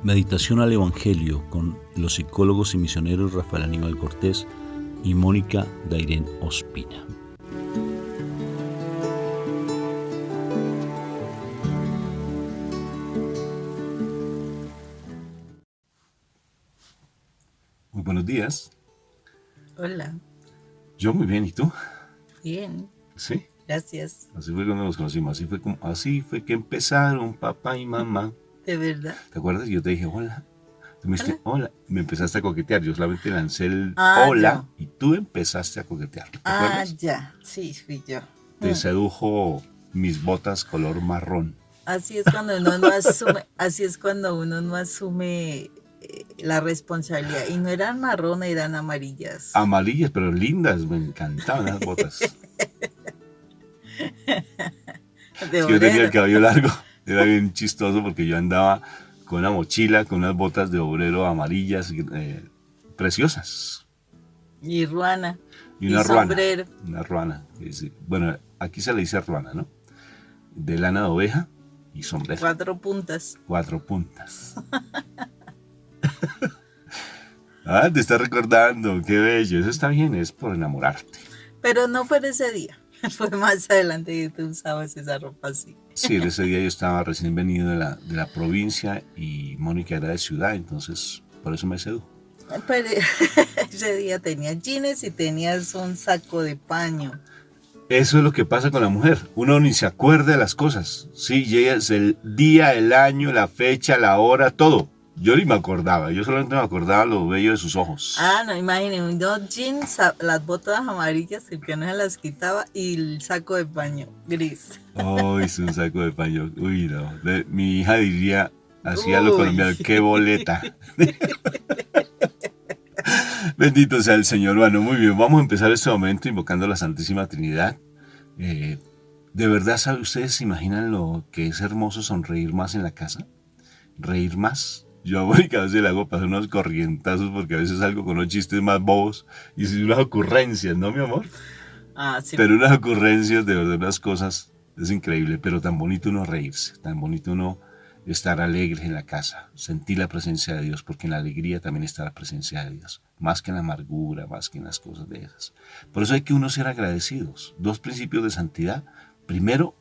Meditación al Evangelio con los psicólogos y misioneros Rafael Aníbal Cortés y Mónica Dairén Ospina. Muy buenos días. Hola, Yo muy bien, ¿y tú? bien, Sí. gracias. Así fue cuando nos conocimos, así fue que empezaron papá y mamá. ¿De verdad? ¿Te acuerdas? Yo te dije hola. Tú me dijiste Hola. hola. Me empezaste a coquetear. Yo solamente lancé el Ah, hola yo. y tú empezaste a coquetear. ¿Te acuerdas? Ya, sí, fui yo. Te sedujo mis botas color marrón. Así es cuando uno no asume, así es cuando uno no asume la responsabilidad. Y no eran marrones, eran amarillas. Amarillas, pero lindas. Me encantaban las botas. De Es que yo tenía el obrero. cabello largo. Era bien chistoso porque yo andaba con una mochila, con unas botas de obrero amarillas, preciosas. Y ruana. Y Y una ruana. sombrero. Una ruana. Bueno, aquí se le dice ruana, ¿no? De lana de oveja y sombrero. 4 puntas. 4 puntas. Ah, te estás recordando. Qué bello. Eso está bien, es por enamorarte. Pero no fue de ese día. Fue más adelante que tú usabas esa ropa así. Sí, ese día yo estaba recién venido de la provincia y Mónica era de ciudad, entonces por eso me sedujo. Pero ese día tenías jeans y tenías un saco de paño. Eso es lo que pasa con la mujer. Uno ni se acuerda de las cosas. Sí, llega el día, el año, la fecha, la hora, todo. Yo ni me acordaba. Yo solamente me acordaba lo bello de sus ojos. Ah, no, imagínense, unos jeans, las botas amarillas, el que no se las quitaba, y el saco de paño gris. Oh, es un saco de paño. Uy, no. Mi hija diría, así a lo colombiano, qué boleta. Bendito sea el Señor. Bueno, muy bien. Vamos a empezar este momento invocando a la Santísima Trinidad. ¿De verdad sabe ustedes, se imaginan lo que es hermoso sonreír más en la casa? Reír más. Yo a Mónica a veces le hago pasar unos corrientazos porque a veces salgo con unos chistes más bobos y unas ocurrencias, ¿no, mi amor? Ah, sí. Pero unas ocurrencias, de verdad, unas cosas, es increíble, pero tan bonito uno reírse, tan bonito uno estar alegre en la casa, sentir la presencia de Dios, porque en la alegría también está la presencia de Dios, más que en la amargura, más que en las cosas de esas. Por eso hay que uno ser agradecidos. 2 principios de santidad. Primero,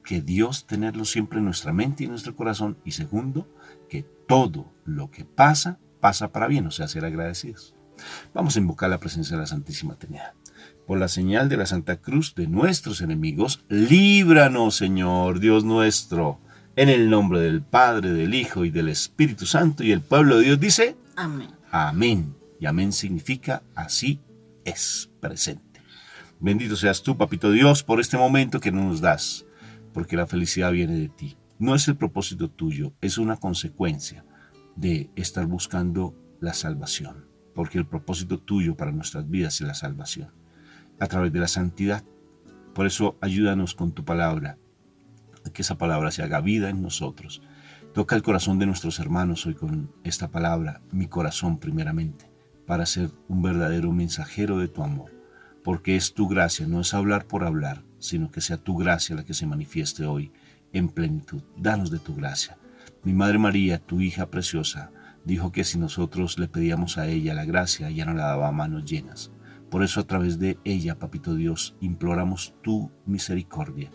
que Dios tenerlo siempre en nuestra mente y en nuestro corazón. Y segundo, que todo lo que pasa, pasa para bien, o sea, ser agradecidos. Vamos a invocar la presencia de la Santísima Trinidad. Por la señal de la Santa Cruz de nuestros enemigos, líbranos, Señor, Dios nuestro, en el nombre del Padre, del Hijo y del Espíritu Santo. Y el pueblo de Dios dice, Amén. amén. Y amén significa así es, presente. Bendito seas tú, Papito Dios, por este momento que nos das, porque la felicidad viene de ti. No es el propósito tuyo, es una consecuencia de estar buscando la salvación, porque el propósito tuyo para nuestras vidas es la salvación, a través de la santidad. Por eso ayúdanos con tu palabra, a que esa palabra se haga vida en nosotros. Toca el corazón de nuestros hermanos hoy con esta palabra, mi corazón primeramente, para ser un verdadero mensajero de tu amor, porque es tu gracia, no es hablar por hablar, sino que sea tu gracia la que se manifieste hoy en plenitud. Danos de tu gracia. Mi Madre María, tu hija preciosa, dijo que si nosotros le pedíamos a ella la gracia, ella nos la daba a manos llenas. Por eso a través de ella, Papito Dios, imploramos tu misericordia,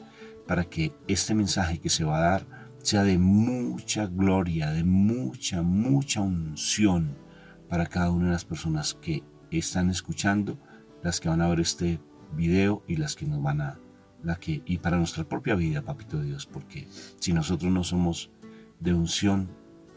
para que este mensaje que se va a dar sea de mucha gloria, de mucha unción para cada una de las personas que están escuchando, las que van a ver este video y las que nos van a, y para nuestra propia vida, Papito Dios, porque si nosotros no somos de unción,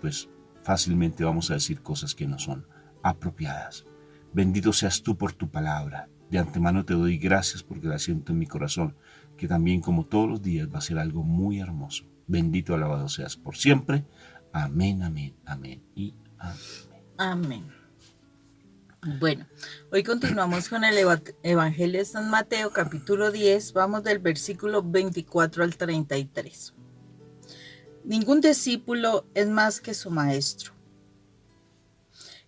pues fácilmente vamos a decir cosas que no son apropiadas. Bendito seas tú por tu palabra. De antemano te doy gracias porque la siento en mi corazón, que también como todos los días va a ser algo muy hermoso. Bendito, alabado seas por siempre. Amén, amén, amén y amén. Amén. Bueno, hoy continuamos con el Evangelio de San Mateo, capítulo 10, vamos del versículo 24 al 33. Ningún discípulo es más que su maestro.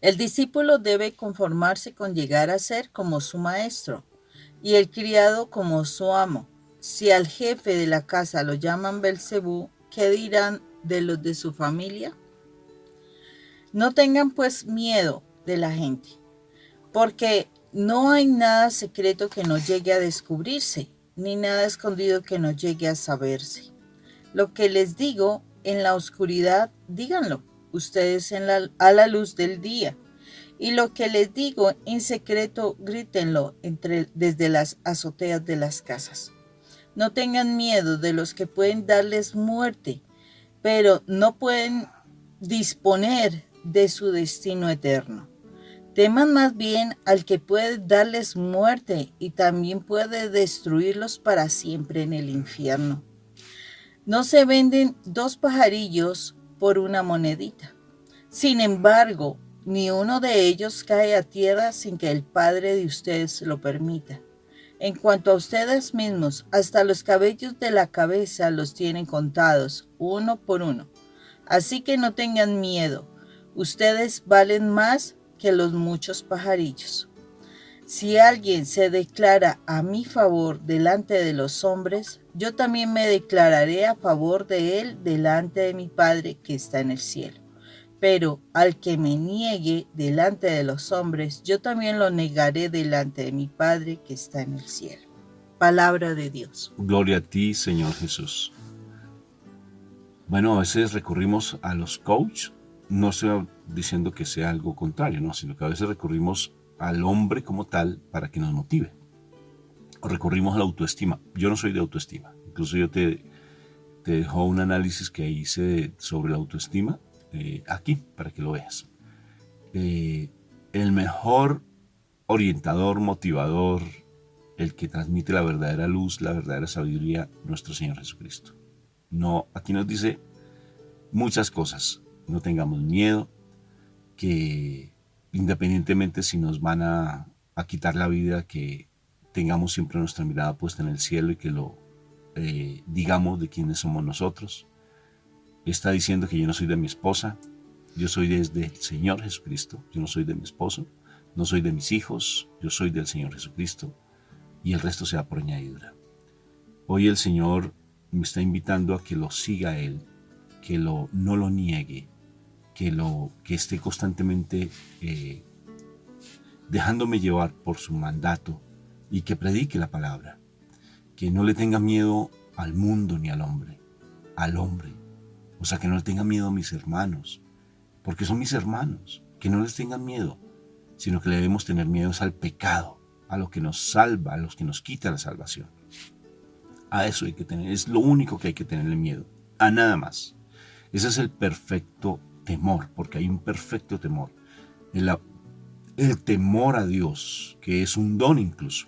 El discípulo debe conformarse con llegar a ser como su maestro y el criado como su amo. Si al jefe de la casa lo llaman Belcebú, ¿qué dirán de los de su familia? No tengan pues miedo de la gente, porque no hay nada secreto que no llegue a descubrirse, ni nada escondido que no llegue a saberse. Lo que les digo en la oscuridad, díganlo ustedes a la luz del día. Y lo que les digo en secreto, grítenlo desde las azoteas de las casas. No tengan miedo de los que pueden darles muerte, pero no pueden disponer de su destino eterno. Teman más bien al que puede darles muerte y también puede destruirlos para siempre en el infierno. No se venden 2 pajarillos por una monedita. Sin embargo, ni uno de ellos cae a tierra sin que el Padre de ustedes lo permita. En cuanto a ustedes mismos, hasta los cabellos de la cabeza los tienen contados, uno por uno. Así que no tengan miedo, ustedes valen más que los muchos pajarillos. Si alguien se declara a mi favor delante de los hombres, yo también me declararé a favor de él delante de mi Padre que está en el cielo. Pero al que me niegue delante de los hombres, yo también lo negaré delante de mi Padre que está en el cielo. Palabra de Dios. Gloria a ti, Señor Jesús. Bueno, a veces recurrimos a los coaches, no estoy diciendo que sea algo contrario, ¿no? Sino que a veces recurrimos al hombre como tal para que nos motive. O recurrimos a la autoestima. Yo no soy de autoestima. Incluso yo te dejo un análisis que hice sobre la autoestima aquí para que lo veas. El mejor orientador, motivador, el que transmite la verdadera luz, la verdadera sabiduría, nuestro Señor Jesucristo. No, aquí nos dice muchas cosas. No tengamos miedo, que independientemente si nos van a quitar la vida, que tengamos siempre nuestra mirada puesta en el cielo y que lo digamos de quiénes somos nosotros. Está diciendo que yo no soy de mi esposa, yo soy desde el Señor Jesucristo, yo no soy de mi esposo, no soy de mis hijos, yo soy del Señor Jesucristo y el resto sea por añadidura. Hoy el Señor me está invitando a que lo siga a Él, que no lo niegue, que esté constantemente dejándome llevar por su mandato y que predique la palabra, que no le tenga miedo al mundo ni al hombre. O sea, que no le tenga miedo a mis hermanos, porque son mis hermanos, que no les tengan miedo, sino que le debemos tener miedo al pecado, a lo que nos salva, a los que nos quita la salvación. A eso hay que tener, es lo único que hay que tenerle miedo, a nada más. Ese es el perfecto temor, porque hay un perfecto temor. El temor a Dios, que es un don incluso,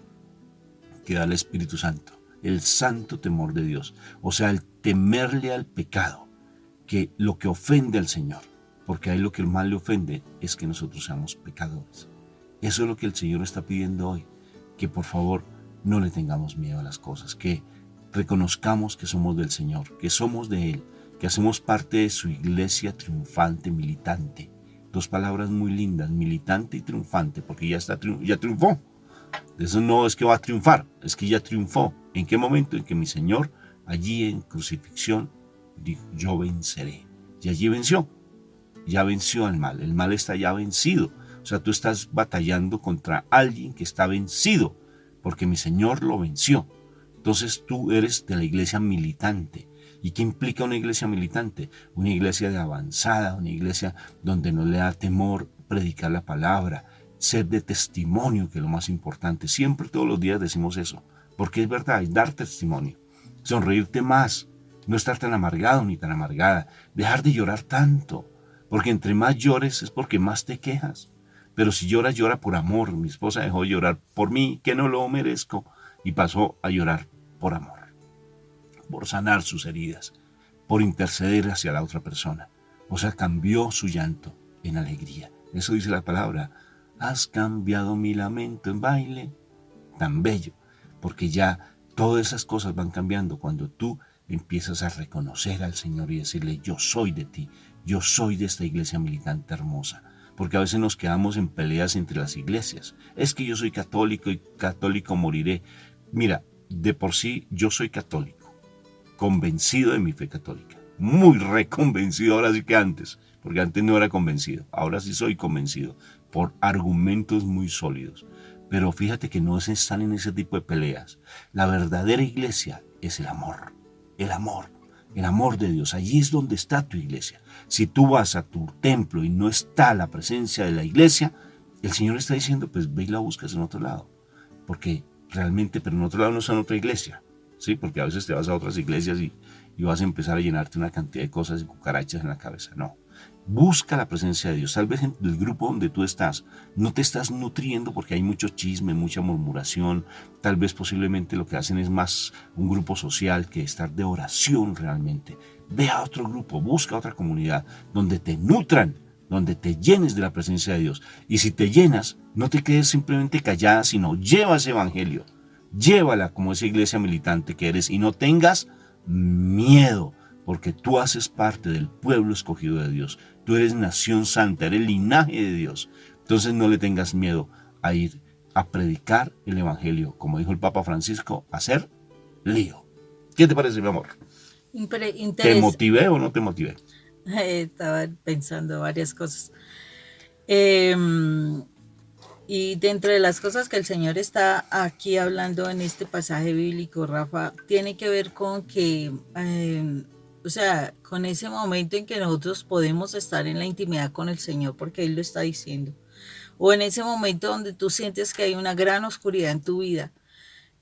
que da el Espíritu Santo, el santo temor de Dios, o sea, el temerle al pecado, que lo que ofende al Señor, porque ahí lo que más le ofende es que nosotros seamos pecadores. Eso es lo que el Señor está pidiendo hoy, que por favor no le tengamos miedo a las cosas, que reconozcamos que somos del Señor, que somos de Él, que hacemos parte de su iglesia triunfante, militante. 2 palabras muy lindas, militante y triunfante, porque ya triunfó. Eso no es que va a triunfar, es que ya triunfó. ¿En qué momento? En que mi Señor, allí en crucifixión, dijo, yo venceré. Y allí venció. Ya venció al mal. El mal está ya vencido. O sea, tú estás batallando contra alguien que está vencido, porque mi Señor lo venció. Entonces tú eres de la iglesia militante. ¿Y qué implica una iglesia militante? Una iglesia de avanzada, una iglesia donde no le da temor predicar la palabra, ser de testimonio, que es lo más importante. Siempre, todos los días decimos eso, porque es verdad, es dar testimonio. Sonreírte más, no estar tan amargado ni tan amargada, dejar de llorar tanto, porque entre más llores es porque más te quejas. Pero si lloras, llora por amor. Mi esposa dejó de llorar por mí, que no lo merezco, y pasó a llorar por amor, por sanar sus heridas, por interceder hacia la otra persona. O sea, cambió su llanto en alegría. Eso dice la palabra. Has cambiado mi lamento en baile. Tan bello, porque ya todas esas cosas van cambiando cuando tú empiezas a reconocer al Señor y decirle, yo soy de ti, yo soy de esta iglesia militante hermosa. Porque a veces nos quedamos en peleas entre las iglesias. Es que yo soy católico y católico moriré. Mira, de por sí yo soy católico, convencido de mi fe católica. muy reconvencido, ahora sí que antes, porque antes no era convencido, ahora sí soy convencido, por argumentos muy sólidos. Pero fíjate que no se están en ese tipo de peleas. La verdadera iglesia es el amor, el amor. El amor de Dios, allí es donde está tu iglesia. Si tú vas a tu templo y no está la presencia de la iglesia, el Señor está diciendo, pues ve y la buscas en otro lado. Porque realmente, pero en otro lado no es en otra iglesia, ¿sí? Porque a veces te vas a otras iglesias y vas a empezar a llenarte una cantidad de cosas y cucarachas en la cabeza. No. Busca la presencia de Dios. Tal vez en el grupo donde tú estás no te estás nutriendo porque hay mucho chisme, mucha murmuración. Tal vez posiblemente lo que hacen es más un grupo social que estar de oración realmente. Ve a otro grupo, busca otra comunidad donde te nutran, donde te llenes de la presencia de Dios. Y si te llenas, no te quedes simplemente callada, sino lleva ese evangelio. Llévala como esa iglesia militante que eres y no tengas miedo, porque tú haces parte del pueblo escogido de Dios. Tú eres nación santa, eres linaje de Dios. Entonces no le tengas miedo a ir a predicar el evangelio, como dijo el Papa Francisco, a hacer lío. ¿Qué te parece, mi amor? ¿Te motivé o no te motivé? Estaba pensando varias cosas. Y dentro de las cosas que el Señor está aquí hablando en este pasaje bíblico, Rafa, tiene que ver con que, o sea, con ese momento en que nosotros podemos estar en la intimidad con el Señor, porque Él lo está diciendo. O en ese momento donde tú sientes que hay una gran oscuridad en tu vida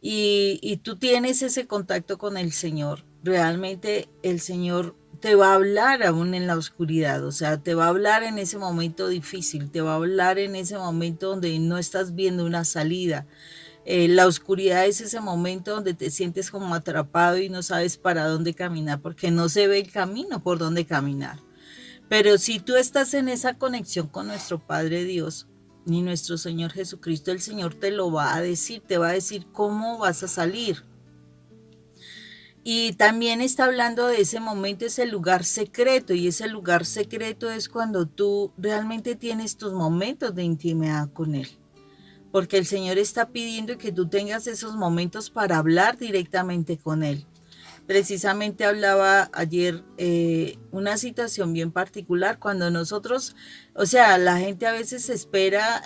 y tú tienes ese contacto con el Señor, realmente el Señor te va a hablar aún en la oscuridad, o sea, te va a hablar en ese momento difícil, te va a hablar en ese momento donde no estás viendo una salida. La oscuridad es ese momento donde te sientes como atrapado y no sabes para dónde caminar, porque no se ve el camino por dónde caminar. Pero si tú estás en esa conexión con nuestro Padre Dios y nuestro Señor Jesucristo, el Señor te lo va a decir, te va a decir cómo vas a salir. Y también está hablando de ese momento, ese lugar secreto, y ese lugar secreto es cuando tú realmente tienes tus momentos de intimidad con Él. Porque el Señor está pidiendo que tú tengas esos momentos para hablar directamente con Él. Precisamente hablaba ayer una situación bien particular cuando nosotros, o sea, la gente a veces espera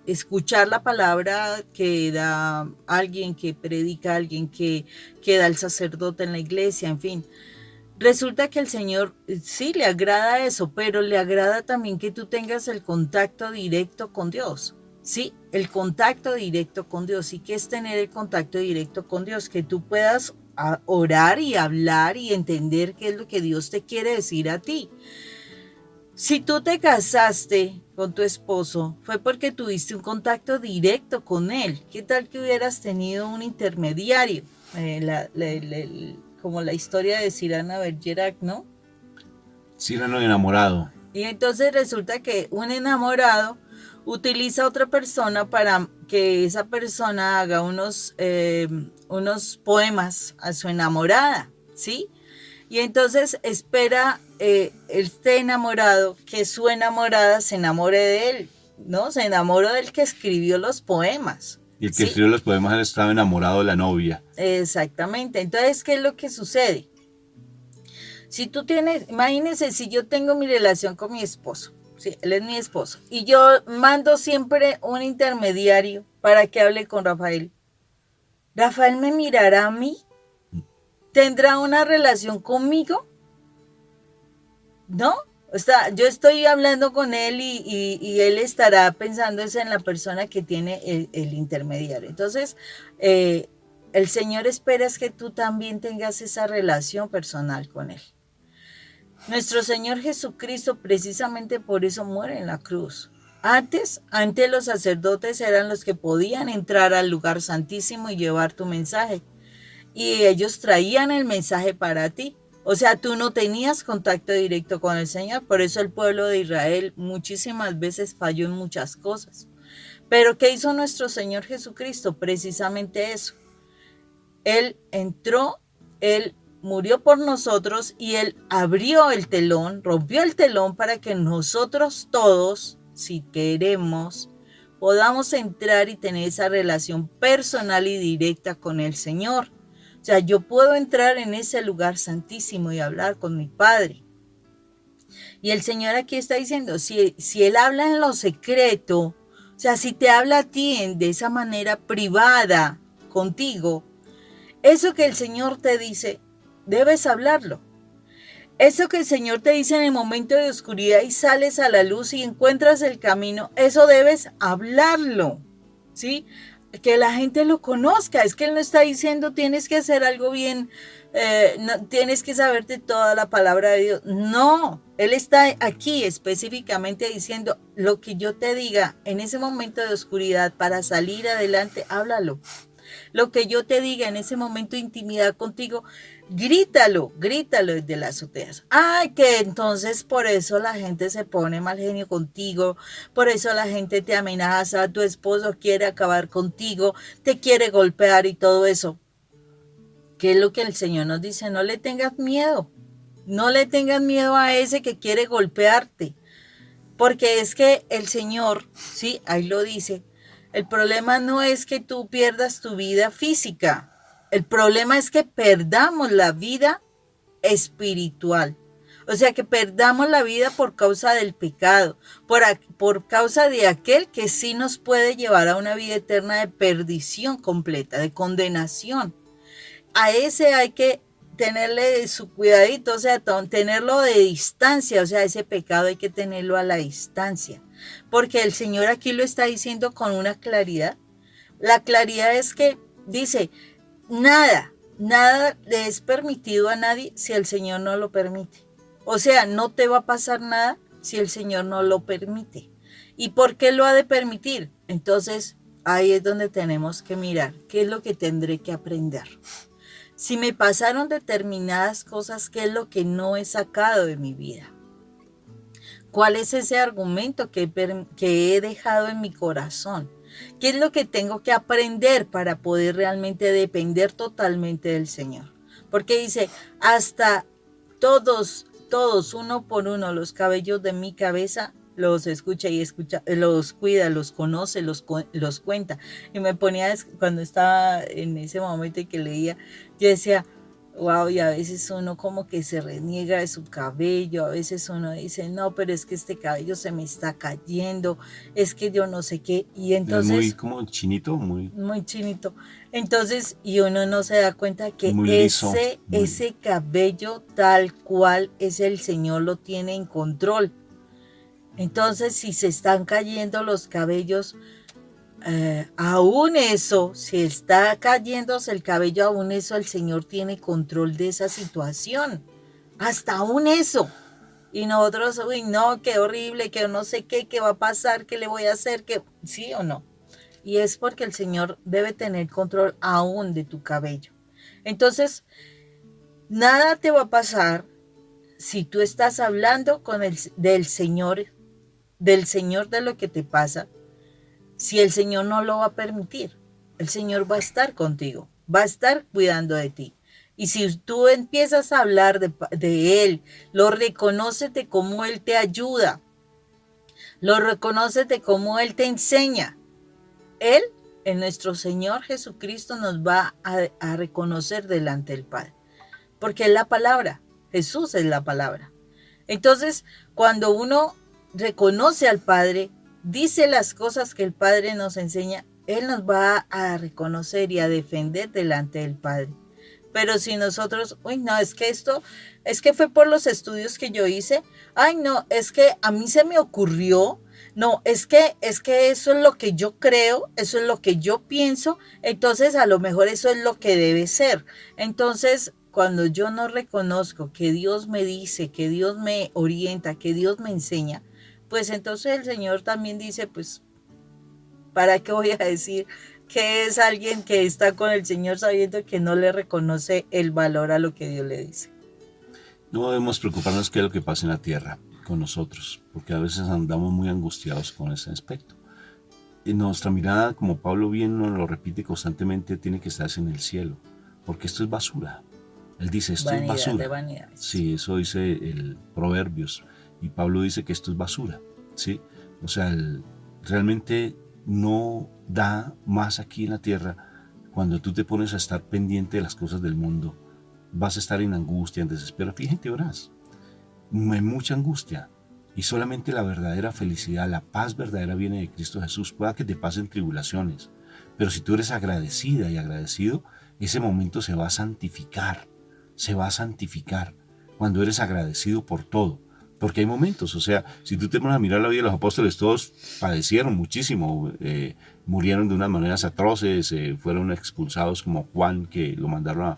escuchar la palabra que da alguien, que predica alguien, que da el sacerdote en la iglesia, en fin. Resulta que el Señor sí le agrada eso, pero le agrada también que tú tengas el contacto directo con Dios. Sí, el contacto directo con Dios. ¿Y qué es tener el contacto directo con Dios? Que tú puedas orar y hablar y entender qué es lo que Dios te quiere decir a ti. Si tú te casaste con tu esposo, fue porque tuviste un contacto directo con él. ¿Qué tal que hubieras tenido un intermediario? Como la historia de Cyrano de Bergerac, ¿no? Cyrano enamorado. Y entonces resulta que un enamorado utiliza a otra persona para que esa persona haga unos poemas a su enamorada, ¿sí? Y entonces espera este enamorado que su enamorada se enamore de él, ¿no? Se enamoró del que escribió los poemas. Y el que escribió los poemas estaba enamorado de la novia. Exactamente. Entonces, ¿qué es lo que sucede? Si tú tienes, imagínense, si yo tengo mi relación con mi esposo, sí, él es mi esposo, y yo mando siempre un intermediario para que hable con Rafael. ¿Rafael me mirará a mí? ¿Tendrá una relación conmigo? ¿No? O sea, yo estoy hablando con él y él estará pensando en la persona que tiene el intermediario. Entonces, el Señor espera es que tú también tengas esa relación personal con él. Nuestro Señor Jesucristo precisamente por eso muere en la cruz. Antes los sacerdotes eran los que podían entrar al lugar santísimo y llevar tu mensaje. Y ellos traían el mensaje para ti. O sea, tú no tenías contacto directo con el Señor. Por eso el pueblo de Israel muchísimas veces falló en muchas cosas. Pero ¿qué hizo nuestro Señor Jesucristo? Precisamente eso. Él entró, Él murió por nosotros y Él abrió el telón, rompió el telón para que nosotros todos, si queremos, podamos entrar y tener esa relación personal y directa con el Señor. O sea, yo puedo entrar en ese lugar santísimo y hablar con mi Padre. Y el Señor aquí está diciendo, si Él habla en lo secreto, o sea, si te habla a ti de esa manera privada contigo, eso que el Señor te dice, debes hablarlo. Eso que el Señor te dice en el momento de oscuridad y sales a la luz y encuentras el camino, eso debes hablarlo, ¿sí? Que la gente lo conozca. Es que Él no está diciendo tienes que hacer algo bien, no, tienes que saberte toda la palabra de Dios. No, Él está aquí específicamente diciendo lo que yo te diga en ese momento de oscuridad para salir adelante, háblalo. Lo que yo te diga en ese momento de intimidad contigo, grítalo desde las azoteas. Ay, que entonces por eso la gente se pone mal genio contigo, por eso la gente te amenaza, tu esposo quiere acabar contigo, te quiere golpear y todo eso. ¿Qué es lo que el Señor nos dice? No le tengas miedo, no le tengas miedo a ese que quiere golpearte, porque es que el Señor, sí, ahí lo dice, el problema no es que tú pierdas tu vida física, el problema es que perdamos la vida espiritual. O sea, que perdamos la vida por causa del pecado, por causa de aquel que sí nos puede llevar a una vida eterna de perdición completa, de condenación. A ese hay que tenerle su cuidadito, o sea, tenerlo de distancia, o sea, ese pecado hay que tenerlo a la distancia. Porque el Señor aquí lo está diciendo con una claridad. La claridad es que dice, nada le es permitido a nadie si el Señor no lo permite. O sea, no te va a pasar nada si el Señor no lo permite. ¿Y por qué lo ha de permitir? Entonces, ahí es donde tenemos que mirar qué es lo que tendré que aprender. Si me pasaron determinadas cosas, ¿qué es lo que no he sacado de mi vida? ¿Cuál es ese argumento que he dejado en mi corazón? ¿Qué es lo que tengo que aprender para poder realmente depender totalmente del Señor? Porque dice, hasta todos, uno por uno, los cabellos de mi cabeza, los escucha, los cuida, los conoce, los cuenta. Y me ponía, cuando estaba en ese momento que leía, yo decía, wow, y a veces uno como que se reniega de su cabello, a veces uno dice, no, pero es que este cabello se me está cayendo, es que yo no sé qué, y entonces... Muy como chinito, muy chinito. Entonces, y uno no se da cuenta que liso, ese cabello tal cual es el Señor lo tiene en control. Entonces, si se están cayendo los cabellos, aún eso, si está cayéndose el cabello, aún eso el Señor tiene control de esa situación, hasta aún eso. Y nosotros, uy, no, qué horrible, que no sé qué va a pasar, qué le voy a hacer, que sí o no. Y es porque el Señor debe tener control aún de tu cabello. Entonces, nada te va a pasar si tú estás hablando con del Señor de lo que te pasa, si el Señor no lo va a permitir. El Señor va a estar contigo, va a estar cuidando de ti. Y si tú empiezas a hablar de Él, lo reconoces de cómo Él te ayuda, lo reconoces de cómo Él te enseña. Él, en nuestro Señor Jesucristo, nos va a reconocer delante del Padre. Porque es la palabra, Jesús es la palabra. Entonces, cuando uno reconoce al Padre, dice las cosas que el Padre nos enseña, Él nos va a reconocer y a defender delante del Padre. Pero si nosotros, uy, no, es que fue por los estudios que yo hice, ay, no, es que a mí se me ocurrió, no, es que eso es lo que yo creo, eso es lo que yo pienso, entonces a lo mejor eso es lo que debe ser. Entonces, cuando yo no reconozco que Dios me dice, que Dios me orienta, que Dios me enseña, pues entonces el Señor también dice, pues, ¿para qué voy a decir que es alguien que está con el Señor sabiendo que no le reconoce el valor a lo que Dios le dice? No debemos preocuparnos qué es lo que pasa en la tierra con nosotros, porque a veces andamos muy angustiados con ese aspecto. Y nuestra mirada, como Pablo bien nos lo repite constantemente, tiene que estarse en el cielo, porque esto es basura. Él dice, esto es basura. De vanidad. Sí, eso dice el Proverbios, y Pablo dice que esto es basura, ¿sí? O sea, realmente no da más aquí en la tierra cuando tú te pones a estar pendiente de las cosas del mundo, vas a estar en angustia, en desespero. Fíjate, verás, hay mucha angustia. Y solamente la verdadera felicidad, la paz verdadera viene de Cristo Jesús. Pueda que te pasen tribulaciones, pero si tú eres agradecida y agradecido, ese momento se va a santificar. Se va a santificar cuando eres agradecido por todo. Porque hay momentos, o sea, si tú te pones a mirar la vida de los apóstoles, todos padecieron muchísimo, murieron de unas maneras atroces, fueron expulsados como Juan, que lo mandaron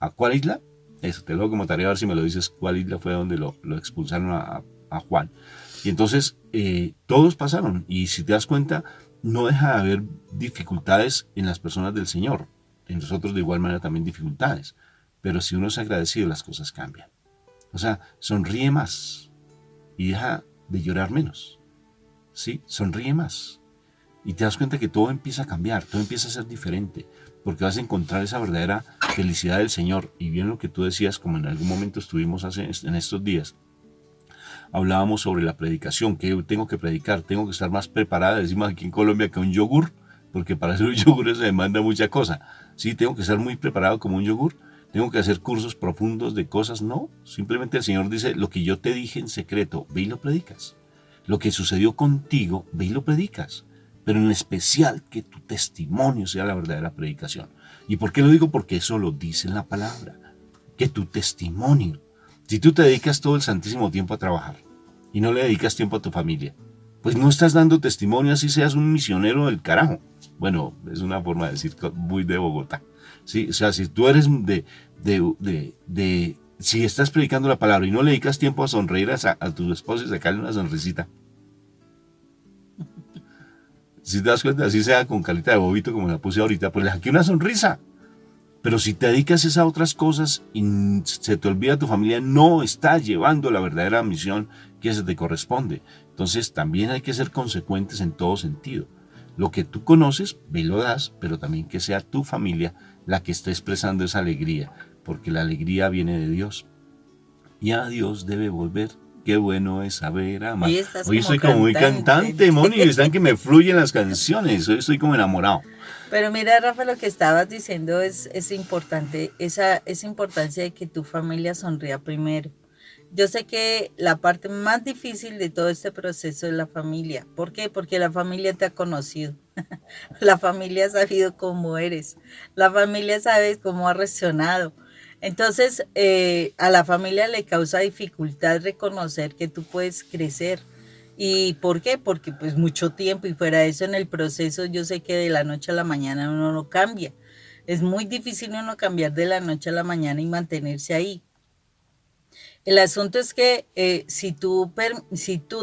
¿a cuál isla? Eso, te lo hago como tarea a ver si me lo dices, cuál isla fue donde lo expulsaron a Juan. Y entonces todos pasaron, y si te das cuenta, no deja de haber dificultades en las personas del Señor, en nosotros de igual manera también dificultades, pero si uno es agradecido las cosas cambian. O sea, sonríe más y deja de llorar menos, ¿sí? Sonríe más y te das cuenta que todo empieza a cambiar, todo empieza a ser diferente, porque vas a encontrar esa verdadera felicidad del Señor. Y bien lo que tú decías, como en algún momento estuvimos en estos días, hablábamos sobre la predicación, que tengo que predicar, tengo que estar más preparada, decimos aquí en Colombia, que un yogur, porque para hacer un yogur se demanda mucha cosa. Sí, tengo que estar muy preparado como un yogur, tengo que hacer cursos profundos de cosas. No, simplemente el Señor dice, lo que yo te dije en secreto, ve y lo predicas. Lo que sucedió contigo, ve y lo predicas. Pero en especial que tu testimonio sea la verdadera predicación. ¿Y por qué lo digo? Porque eso lo dice en la palabra, que tu testimonio. Si tú te dedicas todo el santísimo tiempo a trabajar y no le dedicas tiempo a tu familia, pues no estás dando testimonio, así seas un misionero del carajo. Bueno, es una forma de decir muy de Bogotá. ¿Sí? O sea, si tú eres si estás predicando la palabra y no le dedicas tiempo a sonreír a tu esposo y sacarle una sonrisita, si te das cuenta, así sea con carita de bobito como la puse ahorita, pues le saqué una sonrisa. Pero si te dedicas a otras cosas y se te olvida tu familia, no estás llevando la verdadera misión que se te corresponde. Entonces también hay que ser consecuentes en todo sentido. Lo que tú conoces, ve y lo das, pero también que sea tu familia la que esté expresando esa alegría, porque la alegría viene de Dios. Y a Dios debe volver. Qué bueno es saber amar. Hoy estoy como muy cantante, Moni, están que me fluyen las canciones. Hoy estoy como enamorado. Pero mira, Rafa, lo que estabas diciendo es importante, esa importancia de que tu familia sonría primero. Yo sé que la parte más difícil de todo este proceso es la familia. ¿Por qué? Porque la familia te ha conocido. La familia ha sabido cómo eres. La familia sabe cómo ha reaccionado. Entonces, a la familia le causa dificultad reconocer que tú puedes crecer. ¿Y por qué? Porque pues mucho tiempo y fuera de eso en el proceso yo sé que de la noche a la mañana uno no cambia. Es muy difícil uno cambiar de la noche a la mañana y mantenerse ahí. El asunto es que si tú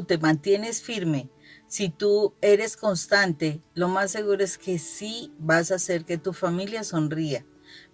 te mantienes firme, si tú eres constante, lo más seguro es que sí vas a hacer que tu familia sonría,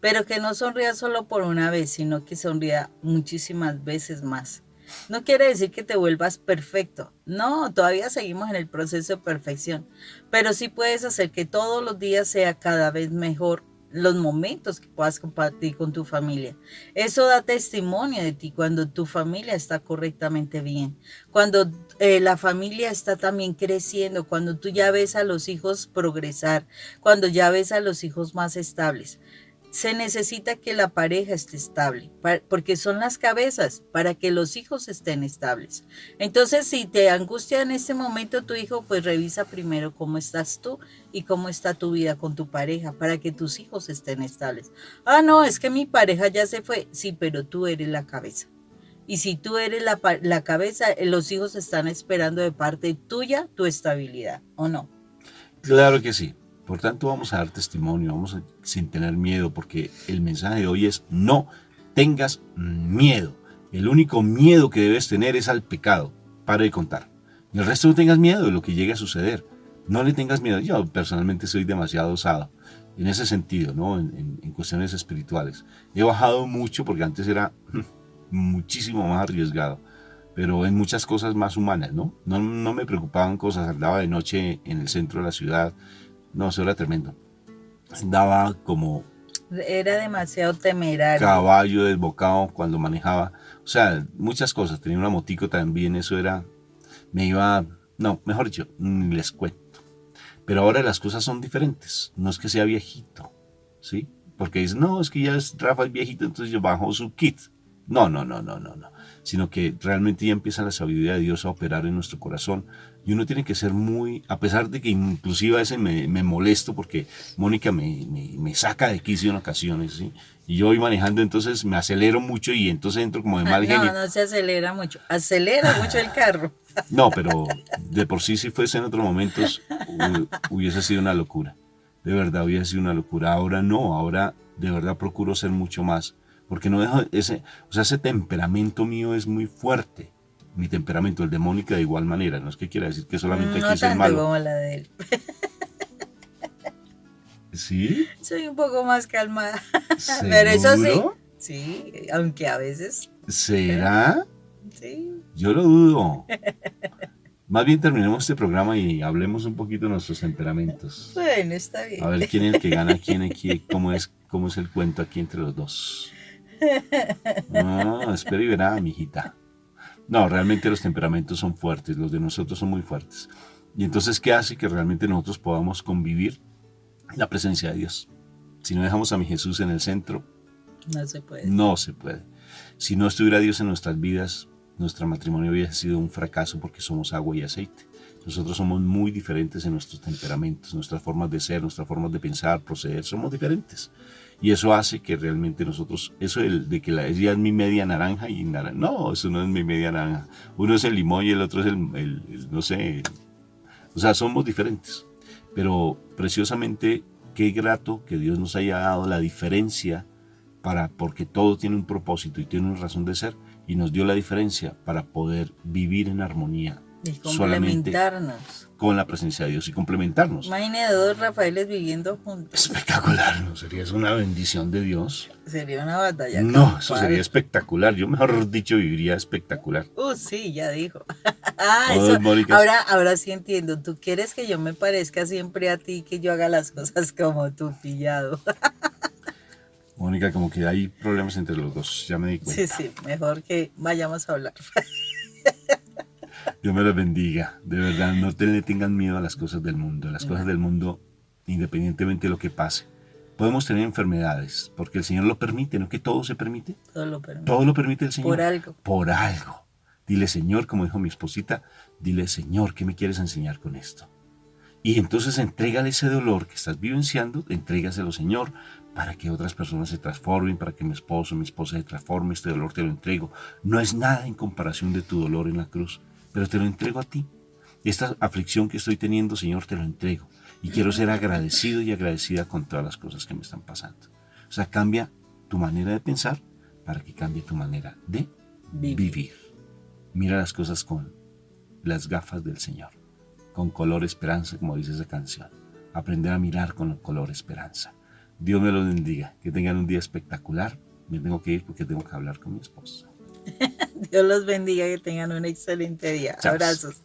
pero que no sonría solo por una vez, sino que sonría muchísimas veces más. No quiere decir que te vuelvas perfecto, no, todavía seguimos en el proceso de perfección, pero sí puedes hacer que todos los días sea cada vez mejor los momentos que puedas compartir con tu familia. Eso da testimonio de ti cuando tu familia está correctamente bien, cuando la familia está también creciendo, cuando tú ya ves a los hijos progresar, cuando ya ves a los hijos más estables. Se necesita que la pareja esté estable, porque son las cabezas para que los hijos estén estables. Entonces, si te angustia en este momento tu hijo, pues revisa primero cómo estás tú y cómo está tu vida con tu pareja para que tus hijos estén estables. Ah, no, es que mi pareja ya se fue. Sí, pero tú eres la cabeza. Y si tú eres la cabeza, los hijos están esperando de parte tuya tu estabilidad, ¿o no? Claro que sí. Por tanto, vamos a dar testimonio, sin tener miedo, porque el mensaje de hoy es: no tengas miedo. El único miedo que debes tener es al pecado. Para de contar. Y el resto no tengas miedo de lo que llegue a suceder. No le tengas miedo. Yo personalmente soy demasiado osado en ese sentido, ¿no? En cuestiones espirituales. He bajado mucho porque antes era muchísimo más arriesgado, pero en muchas cosas más humanas, ¿no? No me preocupaban cosas. Andaba de noche en el centro de la ciudad. No, eso era tremendo. Andaba como... Era demasiado temerario. Caballo desbocado cuando manejaba. O sea, muchas cosas. Tenía una motico también, eso era... Me iba... No, mejor dicho, ni les cuento. Pero ahora las cosas son diferentes. No es que sea viejito, ¿sí? Porque dicen, no, es que ya es Rafa es viejito, entonces yo bajo su kit. No, no, no, no, no, no. Sino que realmente ya empieza la sabiduría de Dios a operar en nuestro corazón. Y uno tiene que ser muy, a pesar de que inclusive a veces me molesto porque Mónica me saca de quicio en ocasiones, ¿sí? Y yo voy manejando, entonces me acelero mucho y entonces entro como de mal genio. No, no se acelera mucho. Acelera mucho el carro. No, pero de por sí, si fuese en otros momentos, hubiese sido una locura. De verdad, hubiese sido una locura. Ahora no, ahora de verdad procuro ser mucho más. Porque no dejo ese temperamento mío es muy fuerte. Mi temperamento, el de Mónica, de igual manera. No es que quiera decir que solamente No aquí soy tanto malo. como la de él. ¿Sí? Soy un poco más calmada. Pero eso sí. ¿Seguro? Sí, aunque a veces. ¿Será? Sí. Yo lo dudo. Más bien terminemos este programa y hablemos un poquito de nuestros temperamentos. Bueno, está bien. A ver quién es el que gana, quién aquí, cómo es el cuento aquí entre los dos. No, espera y verá, mijita. No, realmente los temperamentos son fuertes, los de nosotros son muy fuertes. Y entonces, ¿qué hace que realmente nosotros podamos convivir en la presencia de Dios? Si no dejamos a mi Jesús en el centro, No se puede. no se puede. Si no estuviera Dios en nuestras vidas, nuestro matrimonio hubiese sido un fracaso porque somos agua y aceite. Nosotros somos muy diferentes en nuestros temperamentos, nuestras formas de ser, nuestras formas de pensar, proceder, somos diferentes. Y eso hace que realmente nosotros, eso de que ella es mi media naranja y no, eso no es mi media naranja. Uno es el limón y el otro es no sé, o sea, somos diferentes. Pero preciosamente, qué grato que Dios nos haya dado la diferencia porque todo tiene un propósito y tiene una razón de ser, y nos dio la diferencia para poder vivir en armonía. Y complementarnos. Con la presencia de Dios y complementarnos. Imagínate dos Rafaeles viviendo juntos. Espectacular, ¿no? Sería eso una bendición de Dios. Sería una batalla. No, eso sería espectacular. Yo, mejor dicho, viviría espectacular. Sí, ya dijo. Eso, ahora sí entiendo. Tú quieres que yo me parezca siempre a ti, que yo haga las cosas como tú, pillado. Mónica, como que hay problemas entre los dos, ya me di cuenta. Sí, mejor que vayamos a hablar. Dios me los bendiga, de verdad, no le tengan miedo a las cosas del mundo. Las cosas del mundo, independientemente de lo que pase. Podemos tener enfermedades, porque el Señor lo permite, ¿no? Que todo se permite. Todo lo permite. Todo lo permite el Señor. Por algo. Por algo. Dile, Señor, como dijo mi esposita, dile, Señor, ¿qué me quieres enseñar con esto? Y entonces entrégale ese dolor que estás vivenciando, entrégaselo, Señor, para que otras personas se transformen, para que mi esposo, mi esposa se transforme. Este dolor te lo entrego. No es nada en comparación de tu dolor en la cruz, pero te lo entrego a ti. Esta aflicción que estoy teniendo, Señor, te lo entrego. Y quiero ser agradecido y agradecida con todas las cosas que me están pasando. O sea, cambia tu manera de pensar para que cambie tu manera de vivir. Mira las cosas con las gafas del Señor, con color esperanza, como dice esa canción. Aprender a mirar con el color esperanza. Dios me lo bendiga. Que tengan un día espectacular. Me tengo que ir porque tengo que hablar con mi esposa. Dios los bendiga, que tengan un excelente día. Chao. Abrazos.